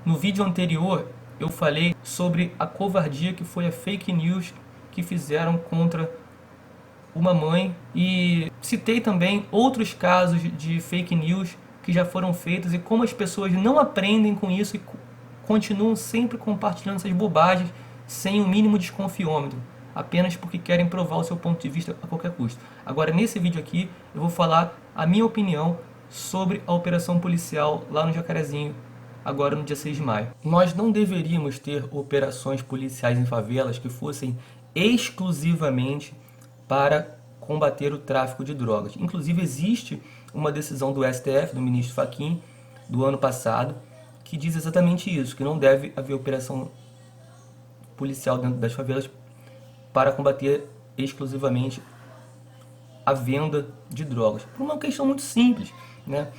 No vídeo anterior eu falei sobre a covardia que foi a fake news que fizeram contra uma mãe e citei também outros casos de fake news que já foram feitos e como as pessoas não aprendem com isso e continuam sempre compartilhando essas bobagens sem o mínimo desconfiômetro, apenas porque querem provar o seu ponto de vista a qualquer custo. Agora, nesse vídeo aqui, eu vou falar a minha opinião sobre a operação policial lá no Jacarezinho, agora no dia 6 de maio. Nós não deveríamos ter operações policiais em favelas que fossem exclusivamente para combater o tráfico de drogas. Inclusive, existe uma decisão do STF, do ministro Fachin, do ano passado, que diz exatamente isso, que não deve haver operação policial dentro das favelas para combater exclusivamente a venda de drogas. Por uma questão muito simples, né?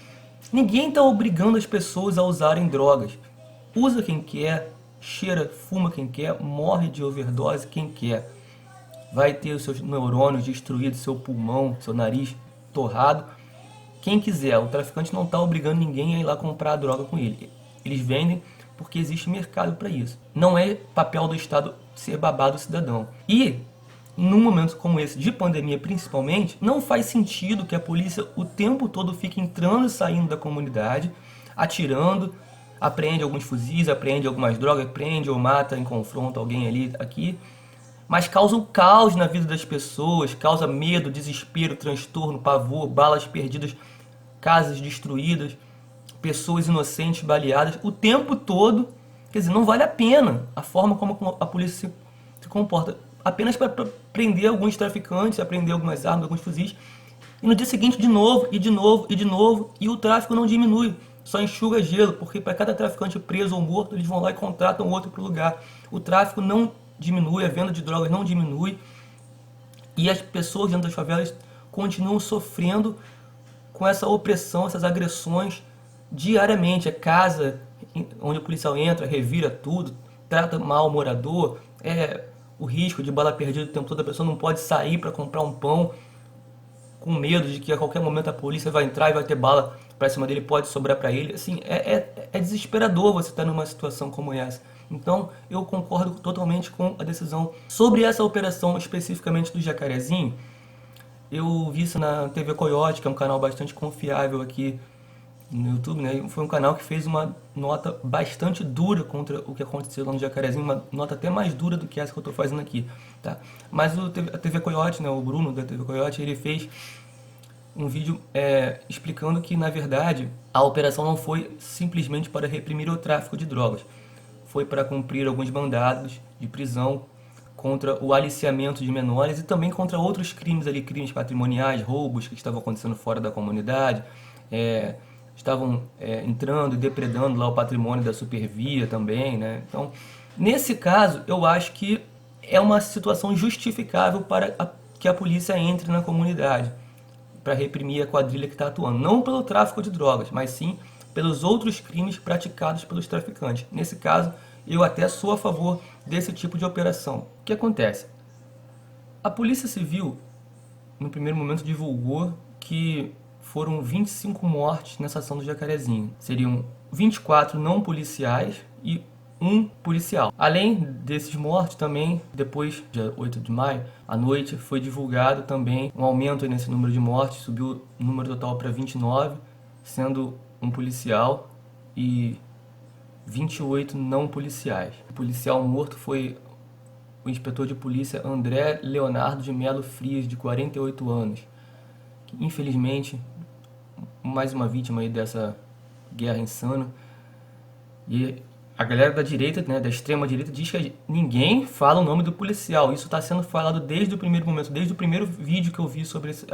Ninguém está obrigando as pessoas a usarem drogas. Usa quem quer, cheira, fuma quem quer, morre de overdose quem quer. Vai ter os seus neurônios destruídos, seu pulmão, seu nariz torrado. Quem quiser, o traficante não está obrigando ninguém a ir lá comprar a droga com ele. Eles vendem porque existe mercado para isso. Não é papel do Estado ser babado do cidadão. E, num momento como esse, de pandemia principalmente, não faz sentido que a polícia o tempo todo fique entrando e saindo da comunidade, atirando, apreende alguns fuzis, apreende algumas drogas, prende ou mata em confronto alguém ali, aqui, mas causa um caos na vida das pessoas, causa medo, desespero, transtorno, pavor, balas perdidas, casas destruídas, pessoas inocentes baleadas o tempo todo. Quer dizer, não vale a pena a forma como a polícia se comporta. Apenas para prender alguns traficantes, apreender algumas armas, alguns fuzis, e no dia seguinte de novo, e de novo, e de novo, e o tráfico não diminui, só enxuga gelo, porque para cada traficante preso ou morto, eles vão lá e contratam outro para o lugar. O tráfico não diminui, a venda de drogas não diminui, e as pessoas dentro das favelas continuam sofrendo com essa opressão, essas agressões diariamente. É casa onde o policial entra, revira tudo, trata mal o morador, o risco de bala perdida o tempo todo, a pessoa não pode sair para comprar um pão com medo de que a qualquer momento a polícia vai entrar e vai ter bala para cima dele, pode sobrar para ele. Assim, é desesperador você estar numa situação como essa. Então, eu concordo totalmente com a decisão. Sobre essa operação especificamente do Jacarezinho, eu vi isso na TV Coyote, que é um canal bastante confiável aqui no YouTube, né? Foi um canal que fez uma nota bastante dura contra o que aconteceu lá no Jacarezinho, uma nota até mais dura do que essa que eu estou fazendo aqui, tá? Mas a TV Coyote, né, o Bruno da TV Coyote, ele fez um vídeo explicando que, na verdade, a operação não foi simplesmente para reprimir o tráfico de drogas, foi para cumprir alguns mandados de prisão contra o aliciamento de menores e também contra outros crimes ali, crimes patrimoniais, roubos que estavam acontecendo fora da comunidade, estavam entrando e depredando lá o patrimônio da Supervia também, né? Então, nesse caso, eu acho que é uma situação justificável para que a polícia entre na comunidade para reprimir a quadrilha que está atuando, não pelo tráfico de drogas, mas sim pelos outros crimes praticados pelos traficantes. Nesse caso, eu até sou a favor desse tipo de operação. O que acontece? A Polícia Civil, no primeiro momento, divulgou que foram 25 mortes nessa ação do Jacarezinho. Seriam 24 não policiais e um policial. Além desses mortos, também, depois, dia 8 de maio, à noite, foi divulgado também um aumento nesse número de mortes, subiu o número total para 29, sendo um policial e 28 não policiais. O policial morto foi o inspetor de polícia André Leonardo de Melo Frias, de 48 anos, que infelizmente, mais uma vítima aí dessa guerra insana. E a galera da direita, né, da extrema direita, diz que ninguém fala o nome do policial. Isso está sendo falado desde o primeiro momento, desde o primeiro vídeo que eu vi sobre esse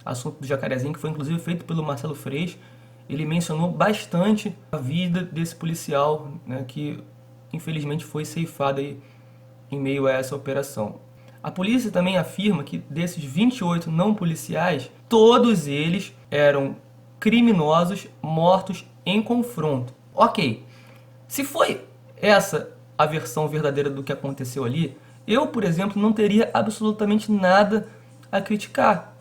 assunto do Jacarezinho, que foi inclusive feito pelo Marcelo Freixo. Ele mencionou bastante a vida desse policial, né, que infelizmente foi ceifado aí em meio a essa operação. A polícia também afirma que desses 28 não policiais, todos eles eram criminosos mortos em confronto. Ok, se foi essa a versão verdadeira do que aconteceu ali, eu, por exemplo, não teria absolutamente nada a criticar.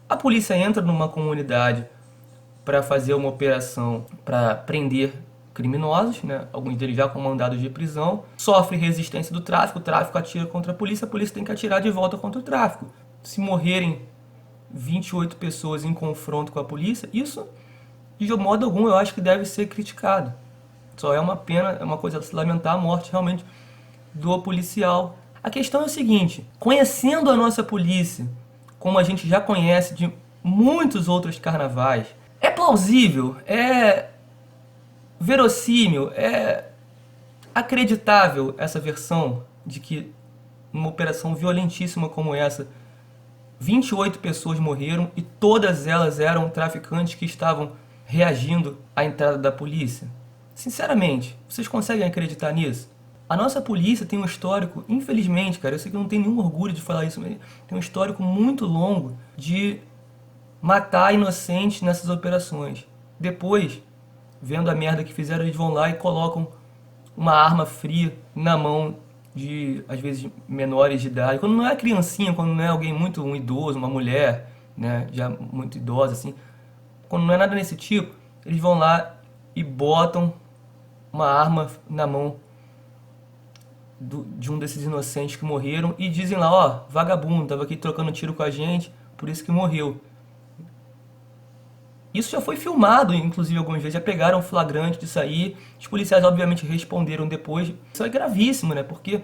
A polícia entra numa comunidade para fazer uma operação, para prender criminosos, né? Alguns deles já com mandados de prisão, sofre resistência do tráfico, o tráfico atira contra a polícia tem que atirar de volta contra o tráfico. Se morrerem 28 pessoas em confronto com a polícia, isso, de modo algum, eu acho que deve ser criticado. Só é uma pena, é uma coisa a se lamentar a morte realmente do policial. A questão é o seguinte, conhecendo a nossa polícia, como a gente já conhece de muitos outros carnavais, é plausível, é verossímil, é acreditável essa versão de que numa operação violentíssima como essa, 28 pessoas morreram e todas elas eram traficantes que estavam reagindo à entrada da polícia? Sinceramente, vocês conseguem acreditar nisso? A nossa polícia tem um histórico, infelizmente, cara, eu sei que eu não tenho nenhum orgulho de falar isso, mas tem um histórico muito longo de matar inocentes nessas operações. Depois, vendo a merda que fizeram, eles vão lá e colocam uma arma fria na mão de, às vezes, menores de idade. Quando não é criancinha, quando não é alguém muito, um idoso, uma mulher, né, já muito idosa, assim, quando não é nada desse tipo, eles vão lá e botam uma arma na mão de um desses inocentes que morreram e dizem lá, ó, vagabundo, tava aqui trocando tiro com a gente, por isso que morreu. Isso já foi filmado, inclusive, algumas vezes, já pegaram flagrante disso aí, os policiais obviamente responderam depois. Isso é gravíssimo, né, porque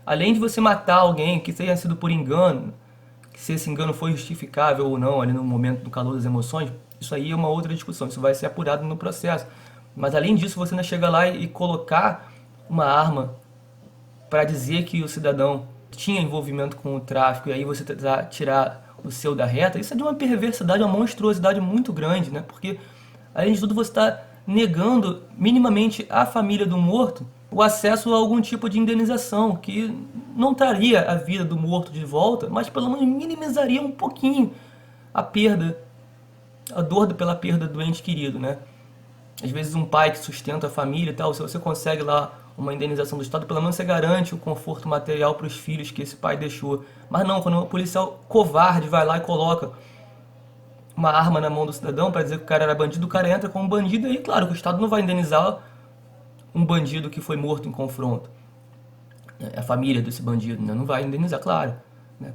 além de você matar alguém que tenha sido por engano, que se esse engano foi justificável ou não ali no momento do calor das emoções, isso aí é uma outra discussão, isso vai ser apurado no processo. Mas além disso, você ainda chega lá e colocar uma arma para dizer que o cidadão tinha envolvimento com o tráfico e aí você tentar tirar o seu da reta, isso é de uma perversidade, uma monstruosidade muito grande, né? Porque, além de tudo, você está negando minimamente à família do morto o acesso a algum tipo de indenização, que não traria a vida do morto de volta, mas pelo menos minimizaria um pouquinho a perda, a dor pela perda do ente querido, né? Às vezes um pai que sustenta a família e tal, se você consegue lá uma indenização do Estado, pelo menos você garante o conforto material para os filhos que esse pai deixou. Mas não, quando o policial covarde vai lá e coloca uma arma na mão do cidadão para dizer que o cara era bandido, o cara entra como bandido e aí, claro, que o Estado não vai indenizar um bandido que foi morto em confronto. A família desse bandido, né? Não vai indenizar, claro. Né?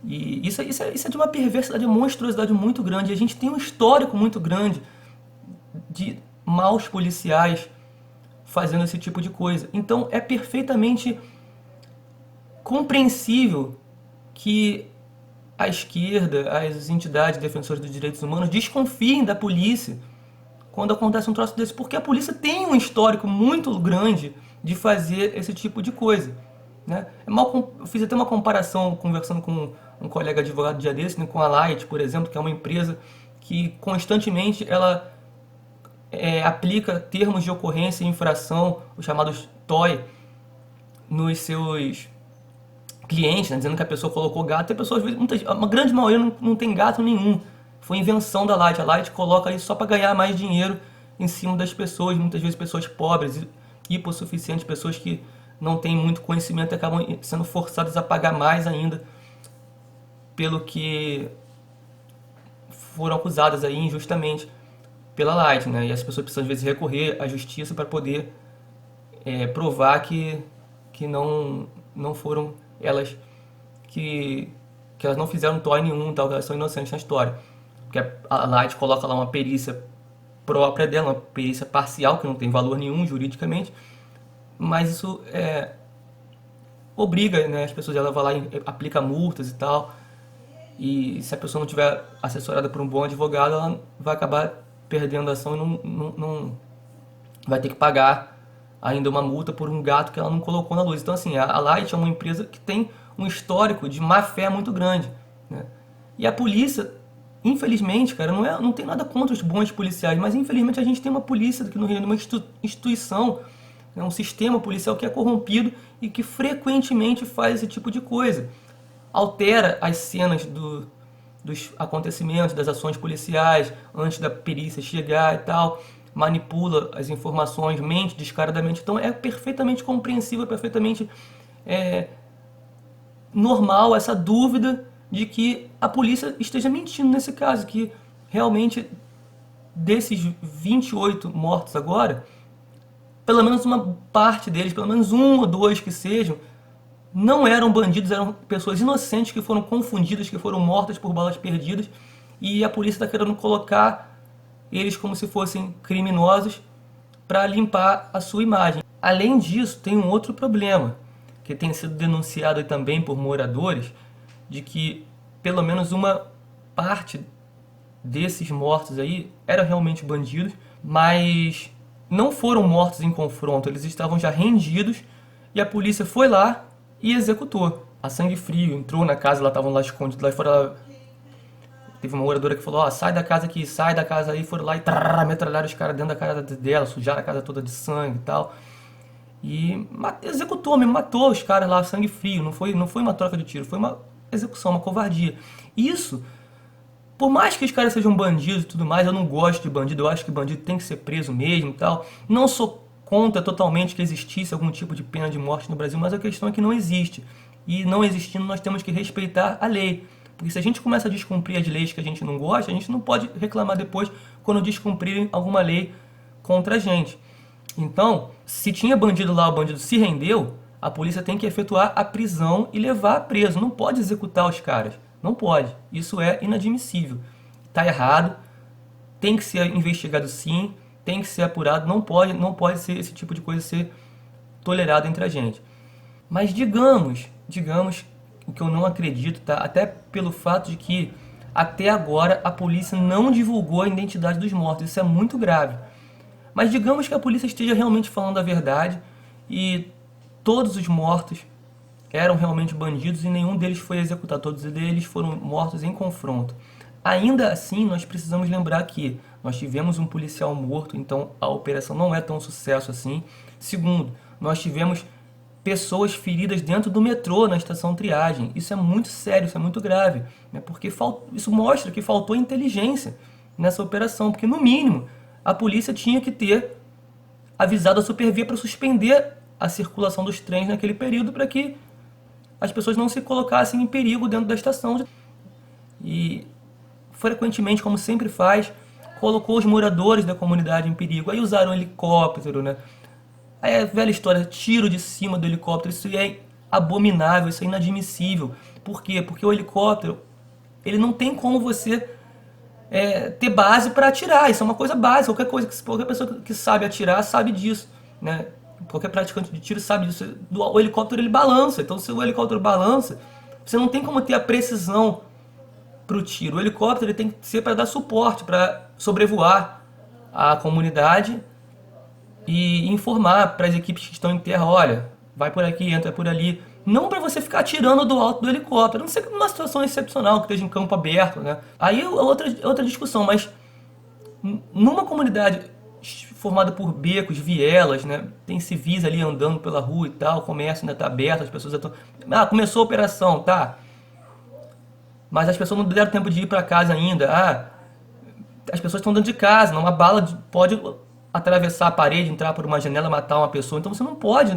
E isso é de uma perversidade, uma monstruosidade muito grande. E a gente tem um histórico muito grande de maus policiais fazendo esse tipo de coisa. Então é perfeitamente compreensível que a esquerda, as entidades defensoras dos direitos humanos desconfiem da polícia quando acontece um troço desse, porque a polícia tem um histórico muito grande de fazer esse tipo de coisa. Né? Eu fiz até uma comparação conversando com um colega advogado dia desse, né, com a Light, por exemplo, que é uma empresa que constantemente ela aplica termos de ocorrência e infração, os chamados TOI, nos seus clientes, né, dizendo que a pessoa colocou gato. E a pessoa, às vezes, uma grande maioria não tem gato nenhum. Foi invenção da Light. A Light coloca isso só para ganhar mais dinheiro em cima das pessoas, muitas vezes pessoas pobres, hipossuficientes, pessoas que não têm muito conhecimento e acabam sendo forçadas a pagar mais ainda pelo que foram acusadas aí injustamente pela Light, né? E as pessoas precisam às vezes recorrer à justiça para poder provar que não foram elas que elas não fizeram toy nenhum, tal, que elas são inocentes na história. Porque a Light coloca lá uma perícia própria dela, uma perícia parcial que não tem valor nenhum juridicamente, mas isso obriga, né, as pessoas, ela vai lá e aplica multas e tal, e se a pessoa não tiver assessorada por um bom advogado, ela vai acabar perdendo a ação e não vai ter que pagar ainda uma multa por um gato que ela não colocou na luz. Então, assim, a Light é uma empresa que tem um histórico de má fé muito grande, né? E a polícia, infelizmente, cara, não tem nada contra os bons policiais, mas infelizmente a gente tem uma polícia aqui no Rio, uma instituição, né, um sistema policial que é corrompido e que frequentemente faz esse tipo de coisa. Altera as cenas dos acontecimentos, das ações policiais, antes da perícia chegar e tal, manipula as informações, mente descaradamente. Então é perfeitamente compreensível, perfeitamente normal essa dúvida de que a polícia esteja mentindo nesse caso, que realmente desses 28 mortos agora, pelo menos uma parte deles, pelo menos um ou dois que sejam, não eram bandidos, eram pessoas inocentes que foram confundidas, que foram mortas por balas perdidas, e a polícia está querendo colocar eles como se fossem criminosos para limpar a sua imagem. Além disso, tem um outro problema, que tem sido denunciado também por moradores, de que pelo menos uma parte desses mortos aí eram realmente bandidos, mas não foram mortos em confronto, eles estavam já rendidos e a polícia foi lá e executou. A sangue frio, entrou na casa, elas estavam lá escondidas, lá fora. Teve uma moradora que falou, sai da casa aqui, sai da casa aí, foram lá e metralharam os caras dentro da casa dela, sujaram a casa toda de sangue e tal. E executou mesmo, matou os caras lá, sangue frio, não foi uma troca de tiro, foi uma execução, uma covardia. Isso, por mais que os caras sejam bandidos e tudo mais, eu não gosto de bandido, eu acho que bandido tem que ser preso mesmo e tal. Não sou contra totalmente que existisse algum tipo de pena de morte no Brasil, mas a questão é que não existe. E não existindo, nós temos que respeitar a lei. Porque se a gente começa a descumprir as leis que a gente não gosta, a gente não pode reclamar depois quando descumprirem alguma lei contra a gente. Então, se tinha bandido lá, o bandido se rendeu, a polícia tem que efetuar a prisão e levar preso. Não pode executar os caras. Não pode. Isso é inadmissível. Está errado. Tem que ser investigado sim. Tem que ser apurado. Não pode ser esse tipo de coisa ser tolerado entre a gente. Mas digamos o que eu não acredito, tá? Até pelo fato de que até agora a polícia não divulgou a identidade dos mortos. Isso é muito grave. Mas digamos que a polícia esteja realmente falando a verdade e todos os mortos eram realmente bandidos e nenhum deles foi executado. Todos eles foram mortos em confronto. Ainda assim, nós precisamos lembrar que nós tivemos um policial morto, então a operação não é tão sucesso assim. Segundo, nós tivemos pessoas feridas dentro do metrô, na estação triagem. Isso é muito sério, isso é muito grave, né? Porque isso mostra que faltou inteligência nessa operação, porque no mínimo a polícia tinha que ter avisado a Supervia para suspender a circulação dos trens naquele período para que as pessoas não se colocassem em perigo dentro da estação. E frequentemente, como sempre faz, colocou os moradores da comunidade em perigo. Aí usaram helicóptero, né? Aí é a velha história, tiro de cima do helicóptero. Isso é abominável, isso é inadmissível. Por quê? Porque o helicóptero, ele não tem como você ter base para atirar. Isso é uma coisa básica. Qualquer pessoa que sabe atirar sabe disso, né? Qualquer praticante de tiro sabe disso. O helicóptero ele balança. Então, se o helicóptero balança, você não tem como ter a precisão para o tiro. O helicóptero ele tem que ser para dar suporte, para sobrevoar a comunidade e informar para as equipes que estão em terra, olha, vai por aqui, entra por ali. Não para você ficar atirando do alto do helicóptero, a não ser que numa situação excepcional, que esteja em campo aberto, né? Aí é outra discussão, mas numa comunidade formada por becos, vielas, né? Tem civis ali andando pela rua e tal, o comércio ainda está aberto, as pessoas estão... começou a operação, tá? Mas as pessoas não deram tempo de ir para casa ainda. As pessoas estão dentro de casa, uma bala pode atravessar a parede, entrar por uma janela, matar uma pessoa. Então você não pode,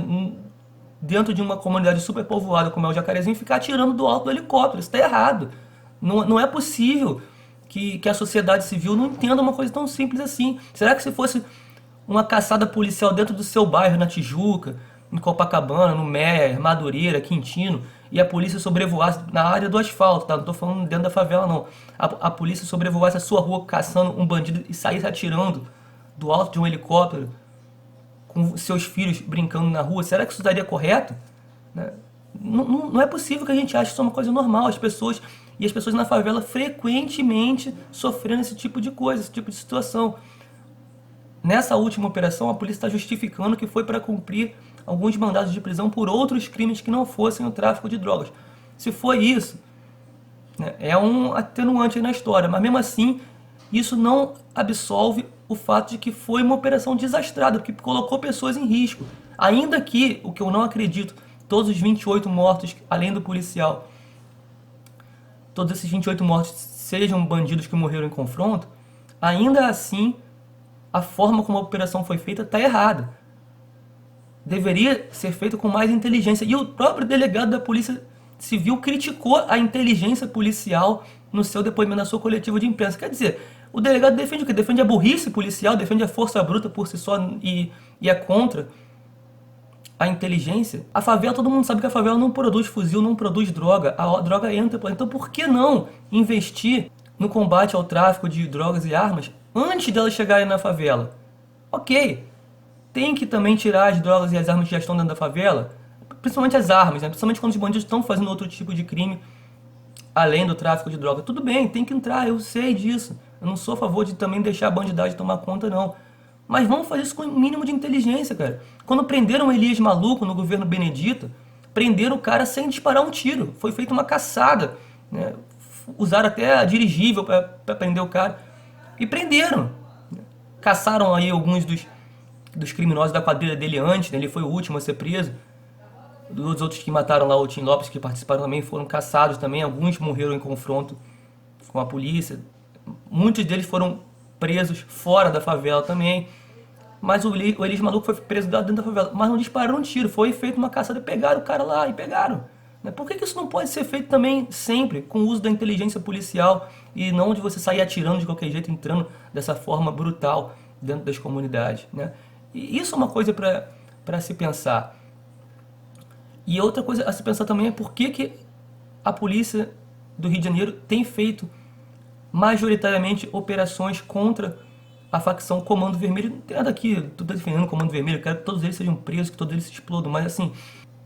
dentro de uma comunidade super povoada como é o Jacarezinho, ficar atirando do alto do helicóptero. Isso está errado. Não é possível que a sociedade civil não entenda uma coisa tão simples assim. Será que se fosse uma caçada policial dentro do seu bairro, na Tijuca, em Copacabana, no Meia, Madureira, Quintino, e a polícia sobrevoasse na área do asfalto, tá? Não estou falando dentro da favela, não. A polícia sobrevoasse a sua rua caçando um bandido e saísse atirando do alto de um helicóptero com seus filhos brincando na rua, será que isso daria correto? Né? Não é possível que a gente ache isso uma coisa normal. As pessoas na favela frequentemente sofrendo esse tipo de coisa, esse tipo de situação. Nessa última operação, a polícia está justificando que foi para cumprir alguns mandados de prisão por outros crimes que não fossem o tráfico de drogas. Se foi isso, né, é um atenuante aí na história, mas mesmo assim, isso não absolve o fato de que foi uma operação desastrada, que colocou pessoas em risco. Ainda que, o que eu não acredito, todos os 28 mortos, além do policial, todos esses 28 mortos sejam bandidos que morreram em confronto, ainda assim, a forma como a operação foi feita está errada. Deveria ser feito com mais inteligência. E o próprio delegado da Polícia Civil criticou a inteligência policial no seu depoimento, na sua coletiva de imprensa. Quer dizer, O delegado defende o quê? Defende a burrice policial, defende a força bruta por si só e é contra a inteligência. A favela, todo mundo sabe que a favela não produz fuzil, não produz droga. A droga entra. Então por que não investir no combate ao tráfico de drogas e armas antes delas chegarem na favela? Ok, tem que também tirar as drogas e as armas que já estão dentro da favela, principalmente as armas, né? Principalmente quando os bandidos estão fazendo outro tipo de crime além do tráfico de droga. Tudo bem, tem que entrar, eu sei disso. Eu não sou a favor de também deixar a bandidagem tomar conta, não. Mas vamos fazer isso com o mínimo de inteligência, cara. Quando prenderam o Elias Maluco no governo Benedito, prenderam o cara sem disparar um tiro. Foi feita uma caçada, né? Usaram até a dirigível para prender o cara. E prenderam. Caçaram aí alguns dos criminosos da quadrilha dele antes, né? Ele foi o último a ser preso. Os outros que mataram lá o Tim Lopes, que participaram também, foram caçados também. Alguns morreram em confronto com a polícia. Muitos deles foram presos fora da favela também. Mas o Elias Maluco foi preso dentro da favela. Mas não dispararam um tiro. Foi feita uma caçada e pegaram o cara lá. E pegaram. Por que isso não pode ser feito também sempre com o uso da inteligência policial e não de você sair atirando de qualquer jeito, entrando dessa forma brutal dentro das comunidades, né? E isso é uma coisa para se pensar. E outra coisa a se pensar também é por que a polícia do Rio de Janeiro tem feito majoritariamente operações contra a facção Comando Vermelho. Não tem nada aqui, tu tá defendendo o Comando Vermelho, eu quero que todos eles sejam presos, que todos eles se explodam, mas assim,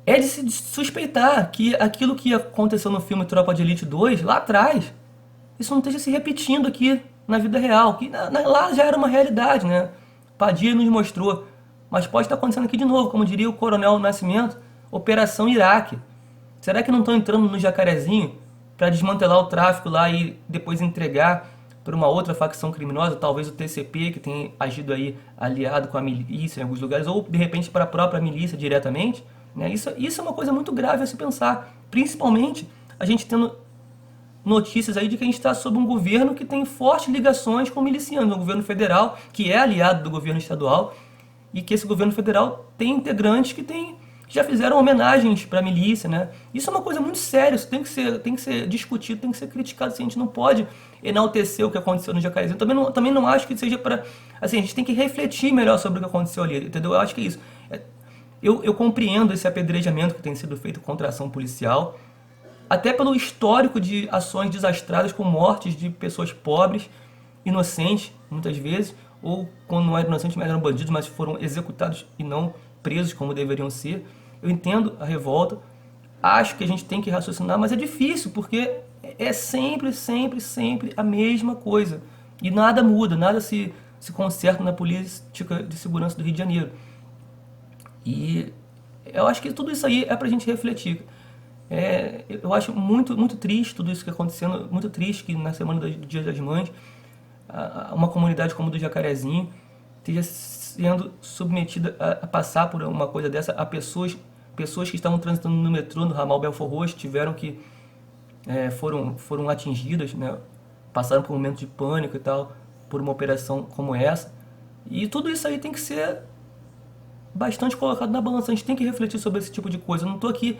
é de se suspeitar que aquilo que aconteceu no filme Tropa de Elite 2, lá atrás, isso não esteja se repetindo aqui na vida real, que lá já era uma realidade, né? Padilha nos mostrou, mas pode estar acontecendo aqui de novo, como diria o Coronel Nascimento, Operação Iraque. Será que não estão entrando no Jacarezinho para desmantelar o tráfico lá e depois entregar para uma outra facção criminosa, talvez o TCP, que tem agido aí aliado com a milícia em alguns lugares, ou de repente para a própria milícia diretamente, né? Isso é uma coisa muito grave a se pensar, principalmente a gente tendo notícias aí de que a gente está sob um governo que tem fortes ligações com milicianos, um governo federal que é aliado do governo estadual e que esse governo federal tem integrantes que já fizeram homenagens para a milícia, né? Isso é uma coisa muito séria, isso tem que ser discutido, tem que ser criticado. Assim, a gente não pode enaltecer o que aconteceu no Jacarezinho. Também não acho que seja para... Assim, a gente tem que refletir melhor sobre o que aconteceu ali, entendeu? Eu acho que é isso. Eu compreendo esse apedrejamento que tem sido feito contra a ação policial, até pelo histórico de ações desastradas com mortes de pessoas pobres, inocentes, muitas vezes, ou quando não eram inocentes, mas eram bandidos, mas foram executados e não presos como deveriam ser. Eu entendo a revolta, acho que a gente tem que raciocinar, mas é difícil, porque é sempre a mesma coisa. E nada muda, nada se conserta na política de segurança do Rio de Janeiro. E eu acho que tudo isso aí é pra gente refletir. Eu acho muito triste tudo isso que está acontecendo, muito triste que na semana do Dia das Mães, uma comunidade como a do Jacarezinho esteja sendo submetida a passar por uma coisa dessa, a pessoas que estavam transitando no metrô, no ramal Belfort Roxo, tiveram que foram atingidas, né? Passaram por um momento de pânico e tal, por uma operação como essa. E tudo isso aí tem que ser bastante colocado na balança. A gente tem que refletir sobre esse tipo de coisa. Eu não estou aqui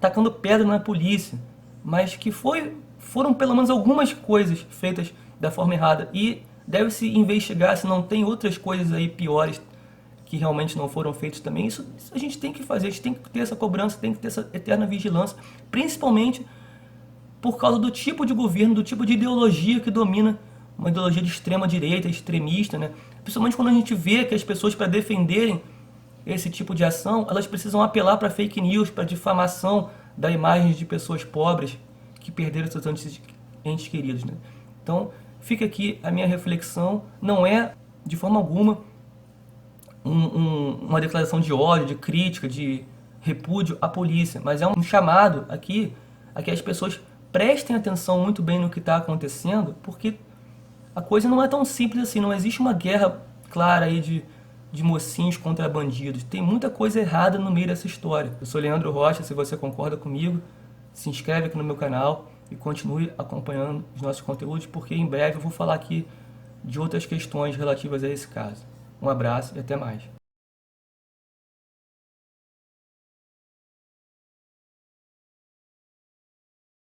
tacando pedra na polícia, mas que foram pelo menos algumas coisas feitas da forma errada. E deve-se investigar se não tem outras coisas aí piores que realmente não foram feitas também. Isso a gente tem que fazer, a gente tem que ter essa cobrança, tem que ter essa eterna vigilância, principalmente por causa do tipo de governo, do tipo de ideologia que domina, uma ideologia de extrema direita, extremista, né? Principalmente quando a gente vê que as pessoas, para defenderem esse tipo de ação, elas precisam apelar para fake news, para difamação da imagem de pessoas pobres que perderam seus entes queridos, né? Então, fica aqui a minha reflexão. Não é, de forma alguma, uma declaração de ódio, de crítica, de repúdio à polícia, mas é um chamado aqui a que as pessoas prestem atenção muito bem no que está acontecendo, porque a coisa não é tão simples assim, não existe uma guerra clara aí de mocinhos contra bandidos. Tem muita coisa errada no meio dessa história. Eu sou Leandro Rocha, se você concorda comigo, se inscreve aqui no meu canal e continue acompanhando os nossos conteúdos, porque em breve eu vou falar aqui de outras questões relativas a esse caso. Um abraço e até mais.